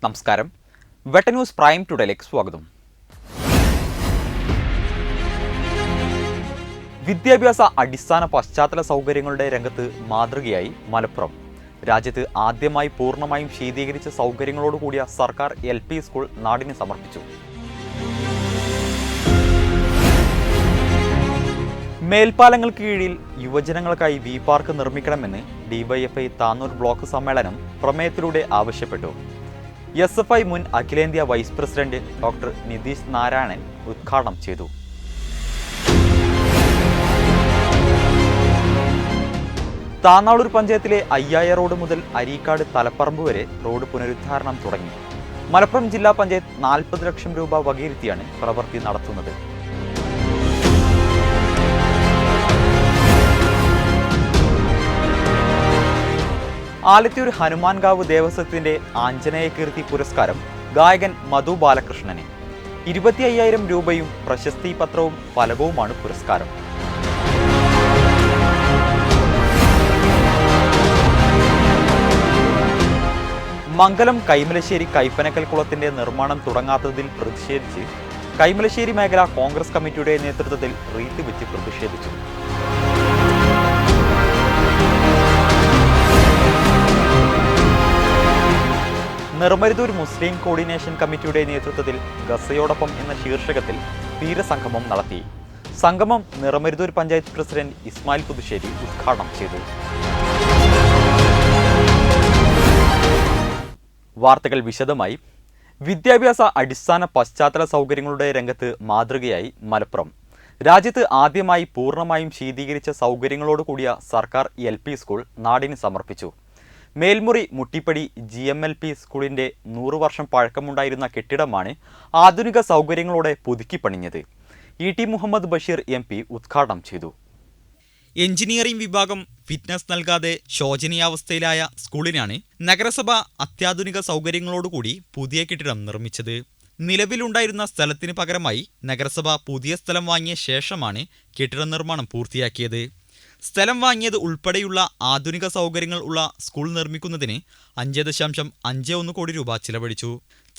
നമസ്കാരം. വെട്ടന്യൂസ് പ്രൈം ടുഡേയിലേക്ക് സ്വാഗതം. വിദ്യാഭ്യാസ അടിസ്ഥാന പശ്ചാത്തല സൗകര്യങ്ങളുടെ രംഗത്ത് മാതൃകയായി മലപ്പുറം. രാജ്യത്ത് ആദ്യമായി പൂർണ്ണമായും ശീതീകരിച്ച സൗകര്യങ്ങളോടുകൂടിയ സർക്കാർ LP സ്കൂൾ നാടിന് സമർപ്പിച്ചു. മേൽപ്പാലങ്ങൾക്ക് കീഴിൽ യുവജനങ്ങൾക്കായി വി പാർക്ക് നിർമ്മിക്കണമെന്ന് DYFI താന്നൂർ ബ്ലോക്ക് സമ്മേളനം പ്രമേയത്തിലൂടെ ആവശ്യപ്പെട്ടു. SFI മുൻ അഖിലേന്ത്യാ vice president doctor Nitish Narayanan ഉദ്ഘാടനം ചെയ്തു. താന്നാളൂർ പഞ്ചായത്തിലെ അയ്യായ റോഡ് മുതൽ അരീക്കാട് തലപ്പറമ്പ് വരെ റോഡ് പുനരുദ്ധാരണം തുടങ്ങി. മലപ്പുറം ജില്ലാ പഞ്ചായത്ത് 40 ലക്ഷം രൂപ വകയിരുത്തിയാണ് പ്രവൃത്തി നടത്തുന്നത്. ആലത്തിയൂർ ഹനുമാൻകാവ് ദേവസ്വത്തിന്റെ ആഞ്ജനേയ കീർത്തി പുരസ്കാരം ഗായകൻ മധു ബാലകൃഷ്ണന്. 25,000 രൂപയും പ്രശസ്തി പത്രവും ഫലകവുമാണ് പുരസ്കാരം. മംഗലം കൈമലശ്ശേരി കൈപ്പനക്കൽ കുളത്തിന്റെ നിർമ്മാണം തുടങ്ങാത്തതിൽ പ്രതിഷേധിച്ച് കൈമലശ്ശേരി മേഖല കോൺഗ്രസ് കമ്മിറ്റിയുടെ നേതൃത്വത്തിൽ റീത്ത് വെച്ച് പ്രതിഷേധിച്ചു. നിറമരുതൂർ മുസ്ലിം കോർഡിനേഷൻ കമ്മിറ്റിയുടെ നേതൃത്വത്തിൽ ഗസയോടൊപ്പം എന്ന ശീർഷകത്തിൽ തീരസംഗമം നടത്തി. സംഗമം നിറമരുതൂർ പഞ്ചായത്ത് പ്രസിഡന്റ് ഇസ്മായിൽ പുതുശ്ശേരി ഉദ്ഘാടനം ചെയ്തു. വാർത്തകൾ വിശദമായി. വിദ്യാഭ്യാസ അടിസ്ഥാന പശ്ചാത്തല സൗകര്യങ്ങളുടെ രംഗത്ത് മാതൃകയായി മലപ്പുറം. രാജ്യത്ത് ആദ്യമായി പൂർണ്ണമായും ശീതീകരിച്ച സൗകര്യങ്ങളോടുകൂടിയ സർക്കാർ LP സ്കൂൾ നാടിന് സമർപ്പിച്ചു. മേൽമുറി മുട്ടിപ്പടി GMLP സ്കൂളിന്റെ 100 വർഷം പഴക്കമുണ്ടായിരുന്ന കെട്ടിടമാണ് ആധുനിക സൗകര്യങ്ങളോടെ പുതുക്കിപ്പണിഞ്ഞത്. ET മുഹമ്മദ് ബഷീർ MP ഉദ്ഘാടനം ചെയ്തു. എഞ്ചിനീയറിംഗ് വിഭാഗം ഫിറ്റ്നസ് നൽകാതെ ശോചനീയാവസ്ഥയിലായ സ്കൂളിനാണ് നഗരസഭ അത്യാധുനിക സൗകര്യങ്ങളോടുകൂടി പുതിയ കെട്ടിടം നിർമ്മിച്ചത്. നിലവിലുണ്ടായിരുന്ന സ്ഥലത്തിന് പകരമായി നഗരസഭ പുതിയ സ്ഥലം വാങ്ങിയ ശേഷമാണ് കെട്ടിട നിർമ്മാണം പൂർത്തിയാക്കിയത്. സ്ഥലം വാങ്ങിയത് ഉൾപ്പെടെയുള്ള ആധുനിക സൗകര്യങ്ങൾ ഉള്ള സ്കൂൾ നിർമ്മിക്കുന്നതിന് 5.51 കോടി രൂപ ചിലവഴിച്ചു.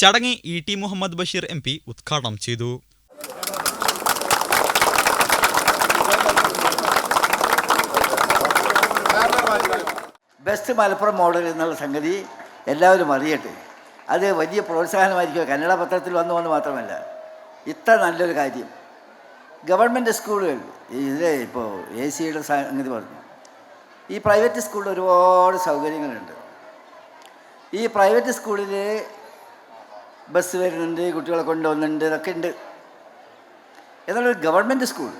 ചടങ്ങ് ET മുഹമ്മദ് ബഷീർ MP ഉദ്ഘാടനം ചെയ്തു. ബെസ്റ്റ് മലപ്പുറം മോഡൽ എന്നുള്ള സംഗതി എല്ലാവരും അറിയട്ടെ. അത് വലിയ പ്രോത്സാഹനമായിരിക്കും. കന്നഡ പത്രത്തിൽ വന്നു മാത്രമല്ല, ഇത്ര നല്ലൊരു കാര്യം. ഗവൺമെൻറ് സ്കൂളുകൾ ഇത് ഇപ്പോൾ AC സംഗതി പറഞ്ഞു. ഈ പ്രൈവറ്റ് സ്കൂളിൽ ഒരുപാട് സൗകര്യങ്ങളുണ്ട്. ഈ പ്രൈവറ്റ് സ്കൂളിൽ ബസ് വരുന്നുണ്ട്, കുട്ടികളെ കൊണ്ടുവന്നുണ്ട്, ഇതൊക്കെ ഉണ്ട്. എന്നുള്ളൊരു ഗവൺമെൻറ് സ്കൂൾ,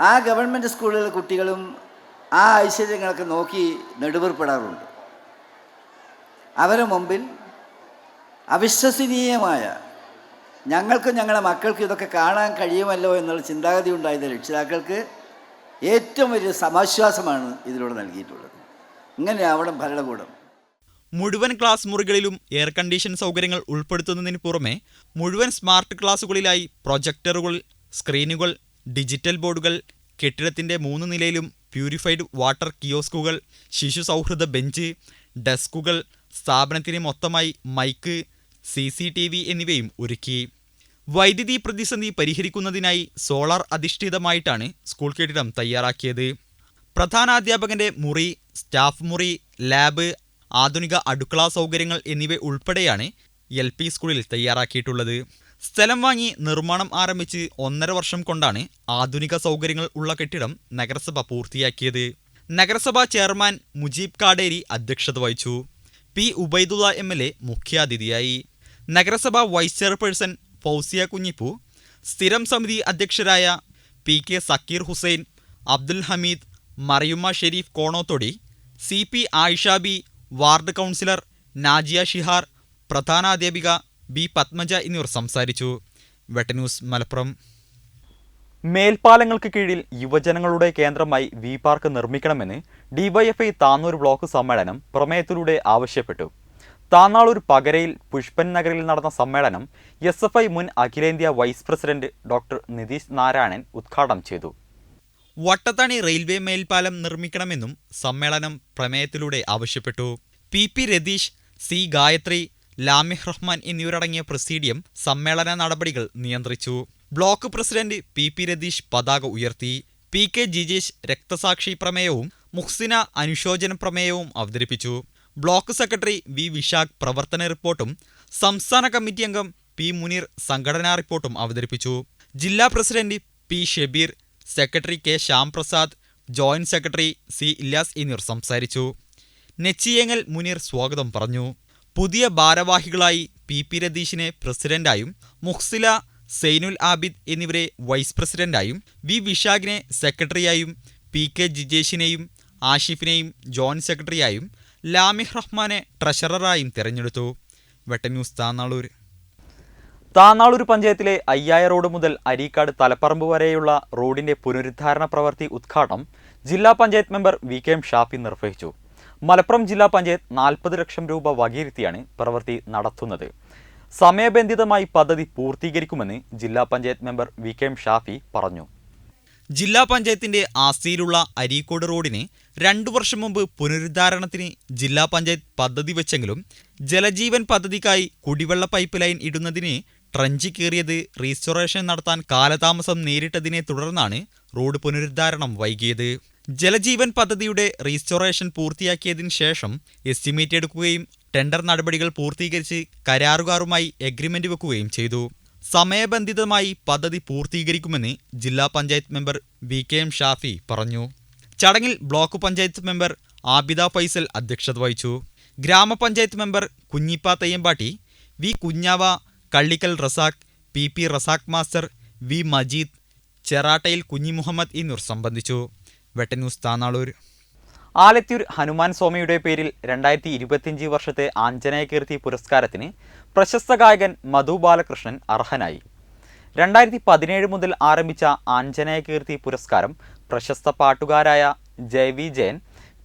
ആ ഗവൺമെൻറ് സ്കൂളിലെ കുട്ടികളും ആ ഐശ്വര്യങ്ങളൊക്കെ നോക്കി നെടുവേർപ്പെടാറുണ്ട്. അവരുടെ മുമ്പിൽ അവിശ്വസനീയമായ, ഞങ്ങൾക്കും ഞങ്ങളുടെ മക്കൾക്കും ഇതൊക്കെ കാണാൻ കഴിയുമല്ലോ എന്നുള്ള ചിന്താഗതി ഉണ്ടായത് രക്ഷിതാക്കൾക്ക് ഏറ്റവും വലിയ സമാശ്വാസമാണ് ഇതിലൂടെ നൽകിയിട്ടുള്ളത്. ഇങ്ങനെയാവണം ഭരണകൂടം. മുഴുവൻ ക്ലാസ് മുറികളിലും എയർ കണ്ടീഷൻ സൗകര്യങ്ങൾ ഉൾപ്പെടുത്തുന്നതിന് പുറമെ മുഴുവൻ സ്മാർട്ട് ക്ലാസുകളിലായി പ്രൊജക്ടറുകൾ, സ്ക്രീനുകൾ, ഡിജിറ്റൽ ബോർഡുകൾ, കെട്ടിടത്തിന്റെ 3 നിലയിലും പ്യൂരിഫൈഡ് വാട്ടർ കിയോസ്കുകൾ, ശിശു സൗഹൃദ ബെഞ്ച്, ഡെസ്കുകൾ, സ്ഥാപനത്തിന് മൊത്തമായി മൈക്ക്, CCTV എന്നിവയും ഒരുക്കി. വൈദ്യുതി പ്രതിസന്ധി പരിഹരിക്കുന്നതിനായി സോളാർ അധിഷ്ഠിതമായിട്ടാണ് സ്കൂൾ കെട്ടിടം തയ്യാറാക്കിയത്. പ്രധാനാധ്യാപകന്റെ മുറി, സ്റ്റാഫ് മുറി, ലാബ്, ആധുനിക അടുക്കളാ സൗകര്യങ്ങൾ എന്നിവ ഉൾപ്പെടെയാണ് LP സ്കൂളിൽ തയ്യാറാക്കിയിട്ടുള്ളത്. സ്ഥലം വാങ്ങി നിർമ്മാണം ആരംഭിച്ച് 1.5 വർഷം കൊണ്ടാണ് ആധുനിക സൗകര്യങ്ങൾ ഉള്ള കെട്ടിടം നഗരസഭ പൂർത്തിയാക്കിയത്. നഗരസഭാ ചെയർമാൻ മുജീബ് കാടേരി അധ്യക്ഷത വഹിച്ചു. P. ഉബൈദുള്ള MLA മുഖ്യാതിഥിയായി. നഗരസഭാ വൈസ് ചെയർപേഴ്സൺ ഫൗസിയ കുഞ്ഞിപ്പു, സ്ഥിരം സമിതി അധ്യക്ഷരായ PK Sakkir Hussain, Abdul Hameed, Mariyumma Sherif Konothodi, CP Ayishabi, ward councillor Najiya Shihar, പ്രധാനാധ്യാപിക B. പത്മജ എന്നിവർ സംസാരിച്ചു. വെട്ടന്യൂസ് മലപ്പുറം. മേൽപ്പാലങ്ങൾക്ക് കീഴിൽ യുവജനങ്ങളുടെ കേന്ദ്രമായി വി പാർക്ക് നിർമ്മിക്കണമെന്ന് ഡിവൈഎഫ്ഐ താന്നൂർ ബ്ലോക്ക് സമ്മേളനം പ്രമേയത്തിലൂടെ ആവശ്യപ്പെട്ടു. താന്നാളൂർ പകരയിൽ പുഷ്പൻ നഗറിൽ നടന്ന സമ്മേളനം SFI മുൻ അഖിലേന്ത്യാ vice president doctor Nitish Narayanan ഉദ്ഘാടനം ചെയ്തു. വട്ടത്താണി റെയിൽവേ മേൽപ്പാലം നിർമ്മിക്കണമെന്നും സമ്മേളനം പ്രമേയത്തിലൂടെ ആവശ്യപ്പെട്ടു. PP രതീഷ്, C ഗായത്രി, ലാമിഹ് റഹ്മാൻ എന്നിവരടങ്ങിയ പ്രസീഡിയം സമ്മേളന നടപടികൾ നിയന്ത്രിച്ചു. ബ്ലോക്ക് പ്രസിഡന്റ് PP രതീഷ് പതാക ഉയർത്തി. PK ജിജേഷ് രക്തസാക്ഷി പ്രമേയവും മുഹ്സിന അനുശോചന പ്രമേയവും അവതരിപ്പിച്ചു. ബ്ലോക്ക് സെക്രട്ടറി V വിശാഖ് പ്രവർത്തന റിപ്പോർട്ടും സംസ്ഥാന കമ്മിറ്റി അംഗം P മുനീർ സംഘടനാ റിപ്പോർട്ടും അവതരിപ്പിച്ചു. ജില്ലാ president P Shabeer, secretary K Shyamprasad, joint secretary C Ilyas എന്നിവർ സംസാരിച്ചു. നെച്ചിയേങ്ങൽ മുനീർ സ്വാഗതം പറഞ്ഞു. പുതിയ ഭാരവാഹികളായി PP രതീഷിനെ പ്രസിഡന്റായും മുഹ്സില, സൈനുൽ ആബിദ് എന്നിവരെ വൈസ് പ്രസിഡന്റായും V വിശാഖിനെ സെക്രട്ടറിയായും PK ജിജേഷിനെയും ആഷിഫിനെയും ജോയിന്റ് സെക്രട്ടറിയായും ലാമിഹ് റഹ്മാനെ ട്രഷററായും തെരഞ്ഞെടുത്തു. വെട്ടന്യൂസ് താന്നാളൂർ. താന്നാളൂർ പഞ്ചായത്തിലെ അയ്യായ റോഡ് മുതൽ അരീക്കാട് തലപ്പറമ്പ് വരെയുള്ള റോഡിന്റെ പുനരുദ്ധാരണ പ്രവൃത്തി ഉദ്ഘാടനം ജില്ലാ പഞ്ചായത്ത് മെമ്പർ VKM ഷാഫി നിർവഹിച്ചു. മലപ്പുറം ജില്ലാ പഞ്ചായത്ത് 40 ലക്ഷം രൂപ വകയിരുത്തിയാണ് പ്രവൃത്തി നടത്തുന്നത്. സമയബന്ധിതമായി പദ്ധതി പൂർത്തീകരിക്കുമെന്ന് ജില്ലാ പഞ്ചായത്ത് മെമ്പർ VKM ഷാഫി പറഞ്ഞു. ജില്ലാ പഞ്ചായത്തിന്റെ ആസ്തിയിലുള്ള അരീക്കോട് റോഡിന് 2 വർഷം മുമ്പ് പുനരുദ്ധാരണത്തിന് ജില്ലാ പഞ്ചായത്ത് പദ്ധതി വെച്ചെങ്കിലും ജലജീവൻ പദ്ധതിക്കായി കുടിവെള്ള പൈപ്പ് ലൈൻ ഇടുന്നതിന് ട്രഞ്ച് കീറിയത് റീസ്റ്റോറേഷൻ നടത്താൻ കാലതാമസം നേരിട്ടതിനെ തുടർന്നാണ് റോഡ് പുനരുദ്ധാരണം വൈകിയത്. ജലജീവൻ പദ്ധതിയുടെ റീസ്റ്റോറേഷൻ പൂർത്തിയാക്കിയതിനു ശേഷം എസ്റ്റിമേറ്റ് എടുക്കുകയും ടെൻഡർ നടപടികൾ പൂർത്തീകരിച്ച് കരാറുകാരുമായി എഗ്രിമെന്റ് വെക്കുകയും ചെയ്തു. സമയബന്ധിതമായി പദ്ധതി പൂർത്തീകരിക്കുമെന്ന് ജില്ലാ പഞ്ചായത്ത് മെമ്പർ VKM ഷാഫി പറഞ്ഞു. ചടങ്ങിൽ ബ്ലോക്ക് പഞ്ചായത്ത് മെമ്പർ ആബിദ ഫൈസൽ അധ്യക്ഷത വഹിച്ചു. ഗ്രാമപഞ്ചായത്ത് member Kunhippa Thayyampatti, V Kunhava, Kallikkal Razak, PP Razak master, V Majeed, Cherattayil Kunhi Muhammad എന്നിവർ സംബന്ധിച്ചു. വെട്ടന്യൂസ് താന്നാളൂർ. ആലത്തൂർ ഹനുമാൻ സ്വാമിയുടെ പേരിൽ 2025 വർഷത്തെ ആഞ്ജനേയ കീർത്തി പുരസ്കാരത്തിന് പ്രശസ്ത ഗായകൻ മധു ബാലകൃഷ്ണൻ അർഹനായി. 2017 മുതൽ ആരംഭിച്ച ആഞ്ജനേയ കീർത്തി പുരസ്കാരം പ്രശസ്ത പാട്ടുകാരായ JV Jayan,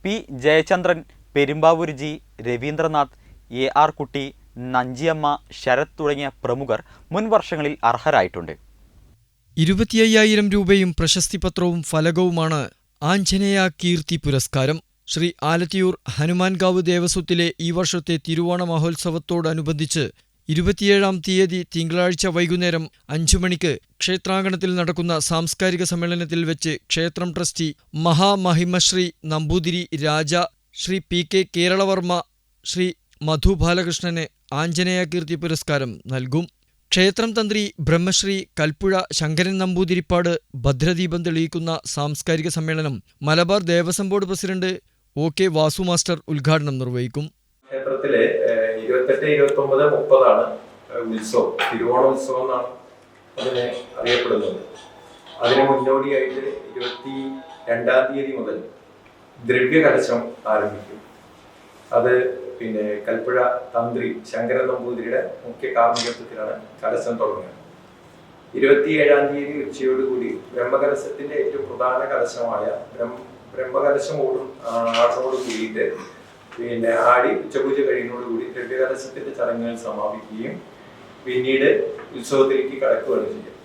P Jayachandran, Perumbavoor G Ravindranath, AR കുട്ടി, നഞ്ചിയമ്മ, ശരത് തുടങ്ങിയ പ്രമുഖർ മുൻ വർഷങ്ങളിൽ അർഹരായിട്ടുണ്ട്. 25,000 രൂപയും പ്രശസ്തിപത്രവും ഫലകവുമാണ് ആഞ്ജനേയ കീർത്തി പുരസ്കാരം. ശ്രീ ആലത്തിയൂർ ഹനുമാൻകാവ് ദേവസ്വത്തിലെ ഈ വർഷത്തെ തിരുവോണ മഹോത്സവത്തോടനുബന്ധിച്ച് 27-ാം തീയതി തിങ്കളാഴ്ച വൈകുന്നേരം 5 മണിക്ക് ക്ഷേത്രാങ്കണത്തിൽ നടക്കുന്ന സാംസ്കാരിക സമ്മേളനത്തിൽ വെച്ച് ക്ഷേത്രം ട്രസ്റ്റി മഹാമഹിമശ്രീ നമ്പൂതിരി രാജ ശ്രീ PK കേരളവർമ്മ ശ്രീ മധു ബാലകൃഷ്ണന് ആഞ്ജനേയ കീർത്തി പുരസ്കാരം നൽകും. ക്ഷേത്രം തന്ത്രി ബ്രഹ്മശ്രീ കൽപ്പുഴ ശങ്കരൻ നമ്പൂതിരിപ്പാട് ഭദ്രദീപം തെളിയിക്കുന്ന സാംസ്കാരിക സമ്മേളനം Malabar Devaswom board president OK Vasu master ഉദ്ഘാടനം നിർവഹിക്കും. ക്ഷേത്രത്തിലെ 28, 29, 30 ഉത്സവം, തിരുവോണോത്സവം എന്നാണ് അതിനെ അറിയപ്പെടുന്നത്. അതിന് മുന്നോടിയായിട്ട് 22-ാം തീയതി മുതൽ ദ്രവ്യകലശം ആരംഭിക്കും. അത് കൽപ്പുഴ തന്ത്രി ശങ്കരൻ നമ്പൂതിരിയുടെ മുഖ്യ കാർമ്മികത്വത്തിലാണ് കലശം തുടങ്ങുന്നത്. 27-ാം തീയതി ഉച്ചയോടുകൂടി ബ്രഹ്മകലശത്തിന്റെ ഏറ്റവും പ്രധാന കലശമായ ബ്രഹ്മകലശം ആടോട് കൂടിയിട്ട് ആടി ഉച്ചപൂജ കഴിയുന്നതോടുകൂടി ദ്രവ്യകലശത്തിന്റെ ചടങ്ങുകൾ സമാപിക്കുകയും പിന്നീട് ഉത്സവത്തിലേക്ക് കടക്കുകയാണ് ചെയ്യുക.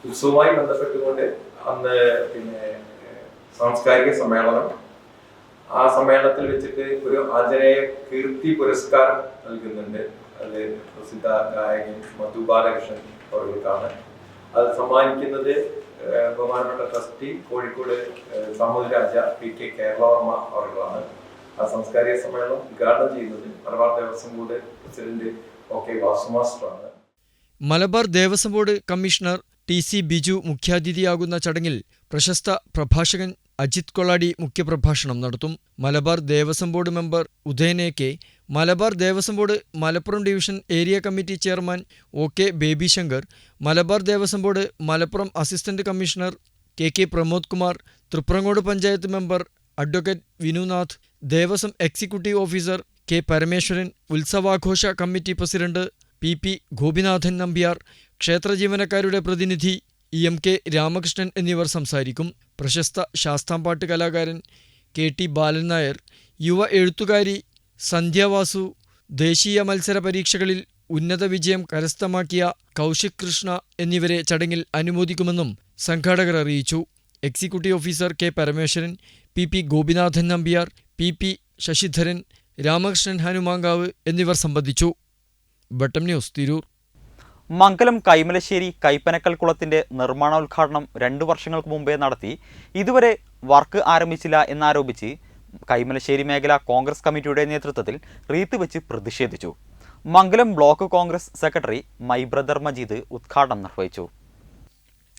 ഉത്സവവുമായി ബന്ധപ്പെട്ടുകൊണ്ട് അന്ന് സാംസ്കാരിക സമ്മേളനം, ആ സമ്മേളനത്തിൽ വെച്ചിട്ട് ഒരു ആഞ്ജനേയ കീർത്തി പുരസ്കാരം നൽകുന്നുണ്ട്. അത് പ്രസിദ്ധ ഗായകൻ മധു ബാലകൃഷ്ണൻ അവർക്കാണ്. അത് സമ്മാനിക്കുന്നത് ബഹുമാനപ്പെട്ട ട്രസ്റ്റി കോഴിക്കോട് സാമൂതിരാജ PK കേരളവർമ്മ അവർക്കാണ്. ആ സാംസ്കാരിക സമ്മേളനം ഉദ്ഘാടനം ചെയ്യുന്നത് Malabar Devaswom board president OK Vasu മാസ്റ്ററാണ്. Malabar Devaswom board commissioner TC Biju മുഖ്യാതിഥിയാകുന്ന ചടങ്ങിൽ പ്രശസ്ത പ്രഭാഷകൻ അജിത് കൊളാടി മുഖ്യപ്രഭാഷണം നടത്തും. Malabar Devaswom board member Udayan AK, Malabar Devaswom board Malappuram division area committee chairman OK Baby Shankar, Malabar Devaswom board Malappuram assistant commissioner KK Pramod Kumar, Thriprangode panchayat member advocate Vinunath, Devaswom executive officer K Parameswaran, ഉത്സവാഘോഷ committee president PP Gopinathan Nambiar, ക്ഷേത്ര ജീവനക്കാരുടെ പ്രതിനിധി EMK രാമകൃഷ്ണൻ എന്നിവർ സംസാരിക്കും. പ്രശസ്ത ശാസ്താംപാട്ട് കലാകാരൻ KT ബാലൻ നായർ, യുവ എഴുത്തുകാരി സന്ധ്യ വാസു, ദേശീയ മത്സര പരീക്ഷകളിൽ ഉന്നത വിജയം കരസ്ഥമാക്കിയ കൗശിക് കൃഷ്ണ എന്നിവരെ ചടങ്ങിൽ അനുമോദിക്കുമെന്നും സംഘാടകർ അറിയിച്ചു. Executive officer K Parameswaran, PP Gopinathan Nambiar, PP Sasidharan, Ramakrishnan Hanumankavu എന്നിവർ സംബന്ധിച്ചു. ബട്ടം ന്യൂസ്, തിരൂർ. മംഗലം കൈമലശ്ശേരി കൈപ്പനക്കൽ കുളത്തിന്റെ നിർമ്മാണോദ്ഘാടനം 2 വർഷങ്ങൾക്ക് മുമ്പേ നടത്തി ഇതുവരെ വർക്ക് ആരംഭിച്ചില്ല എന്നാരോപിച്ച് കൈമലശ്ശേരി മേഖല കോൺഗ്രസ് കമ്മിറ്റിയുടെ നേതൃത്വത്തിൽ റീത്ത് വെച്ച് പ്രതിഷേധിച്ചു. Mangalam block Congress secretary my brother Majeed ഉദ്ഘാടനം നിർവഹിച്ചു.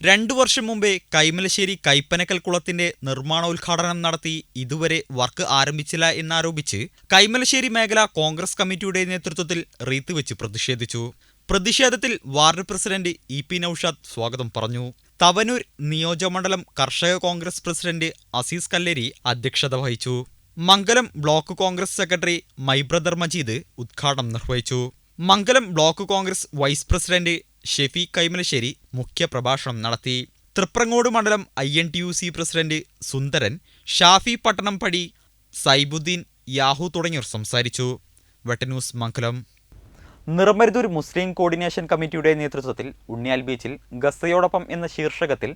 2 വർഷം മുമ്പേ കൈമലശ്ശേരി കൈപ്പനക്കൽ കുളത്തിന്റെ നിർമ്മാണോദ്ഘാടനം നടത്തി ഇതുവരെ വർക്ക് ആരംഭിച്ചില്ല എന്നാരോപിച്ച് കൈമലശ്ശേരി മേഖല കോൺഗ്രസ് കമ്മിറ്റിയുടെ നേതൃത്വത്തിൽ റീത്ത് വെച്ച് പ്രതിഷേധിച്ചു. പ്രതിഷേധത്തിൽ വാർഡ് പ്രസിഡന്റ് EP നൌഷാദ് സ്വാഗതം പറഞ്ഞു. തവനൂർ നിയോജകമണ്ഡലം കർഷക കോൺഗ്രസ് പ്രസിഡന്റ് അസീസ് കല്ലേരി അധ്യക്ഷത വഹിച്ചു. Mangalam block Congress secretary my brother Majeed ഉദ്ഘാടനം നിർവഹിച്ചു. Mangalam block Congress vice president Shefeeq Kaimalassery മുഖ്യപ്രഭാഷണം നടത്തി. തൃപ്രങ്ങോട് മണ്ഡലം INTUC പ്രസിഡന്റ് സുന്ദരൻ, ഷാഫി പട്ടണംപടി, സൈബുദ്ദീൻ, യാഹു തുടങ്ങിയവർ സംസാരിച്ചു. വെട്ടന്യൂസ് മംഗലം. നിറമരുതൂർ മുസ്ലിം കോർഡിനേഷൻ കമ്മിറ്റിയുടെ നേതൃത്വത്തിൽ ഉണ്ണിയാൽ ബീച്ചിൽ ഗസയോടൊപ്പം എന്ന ശീർഷകത്തിൽ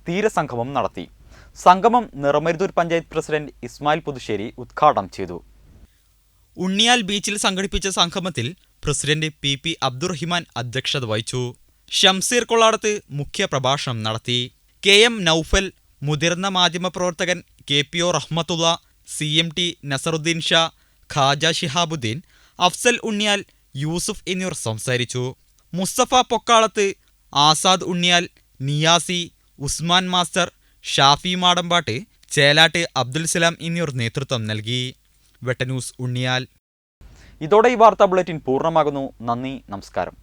തീരസംഗമം നടത്തി. സംഗമം നിറമരുതൂർ പഞ്ചായത്ത് പ്രസിഡന്റ് ഇസ്മായിൽ പുതുശ്ശേരി ഉദ്ഘാടനം ചെയ്തു. ഉണ്ണിയാൽ ബീച്ചിൽ സംഘടിപ്പിച്ച സംഗമത്തിൽ പ്രസിഡന്റ് PP അബ്ദുറഹിമാൻ അധ്യക്ഷത വഹിച്ചു. ഷംസീർ കൊള്ളാടത്ത് മുഖ്യപ്രഭാഷണം നടത്തി. KM നൌഫൽ, മുതിർന്ന മാധ്യമപ്രവർത്തകൻ KPO റഹ്മത്തുള്ള, CMT നസറുദ്ദീൻ ഷാ, ഖാജ ശിഹാബുദ്ദീൻ, അഫ്സൽ ഉണ്ണിയാൽ, യൂസുഫ് എന്നിവർ സംസാരിച്ചു. മുസ്തഫ പൊക്കാളത്ത്, ആസാദ് ഉണ്ണിയാൽ, നിയാസി, ഉസ്മാൻ മാസ്റ്റർ, ഷാഫി മാടമ്പാട്ട്, ചേലാട്ട് അബ്ദുൽ സലാം എന്നിവർ നേതൃത്വം നൽകി. വെട്ടന്യൂസ് ഉണ്ണിയാൽ. ഇതോടെ ഈ വാർത്താ ബുള്ളറ്റിൻ പൂർണ്ണമാകുന്നു. നന്ദി, നമസ്കാരം.